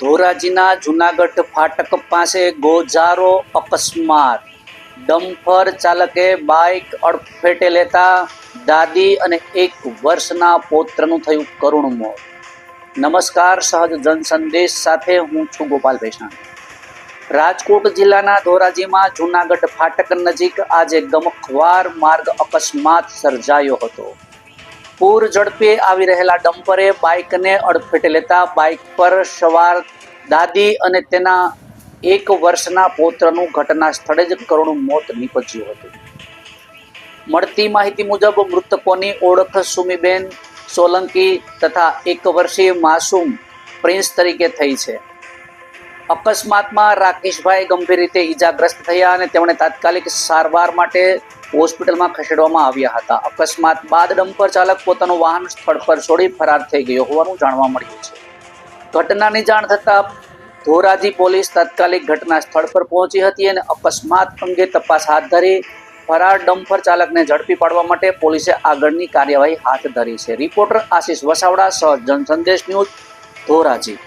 ધોરાજીના જૂનાગઢ ફાટક પાસે ગોઝારો અકસ્માત. ડમ્પર ચાલકે બાઇક અડફેટે લેતા દાદી અને 1 વર્ષના પૌત્રનું થયું કરુણ મોત. નમસ્કાર, સહજ જનસંદેશ સાથે હું છું ગોપાલ ભેસાણ. રાજકોટ જિલ્લાના ધોરાજીમાં જૂનાગઢ ફાટક નજીક આજે ગમખ્વાર માર્ગ અકસ્માત સર્જાયો હતો. પૂર ઝડપે આવી રહેલા ડમ્પરે બાઇકને અડફેટે લેતા બાઇક પર સવાર દાદી અને તેના 1 વર્ષના પૌત્રનું ઘટના સ્થળે જ કરુણ મોત નીપજ્યું હતું. મળતી માહિતી મુજબ મૃતકોની ઓળખ સુમીબેન સોલંકી તથા 1 વર્ષીય માસૂમ પ્રિન્સ તરીકે થઈ છે. અકસ્માતમાં રાકેશભાઈ ગંભીર રીતે ઈજાગ્રસ્ત થયા અને તેમણે તાત્કાલિક સારવાર માટે હોસ્પિટલમાં ખસેડવામાં આવ્યા હતા. અકસ્માત બાદ ડમ્પર ચાલક પોતાનું વાહન સ્થળ પર છોડી ફરાર થઈ ગયો હોવાનું જાણવા મળ્યું છે. ઘટનાની જાણ થતાં ધોરાજી પોલીસ તાત્કાલિક ઘટના સ્થળ પર પહોંચી હતી અને અકસ્માત અંગે તપાસ હાથ ધરી ફરાર ડમ્પર ચાલકને ઝડપી પાડવા માટે પોલીસે આગળની કાર્યવાહી હાથ ધરી છે. રિપોર્ટર આશિષ વસાવડા, સહજ જનસંદેશ ન્યૂઝ, ધોરાજી.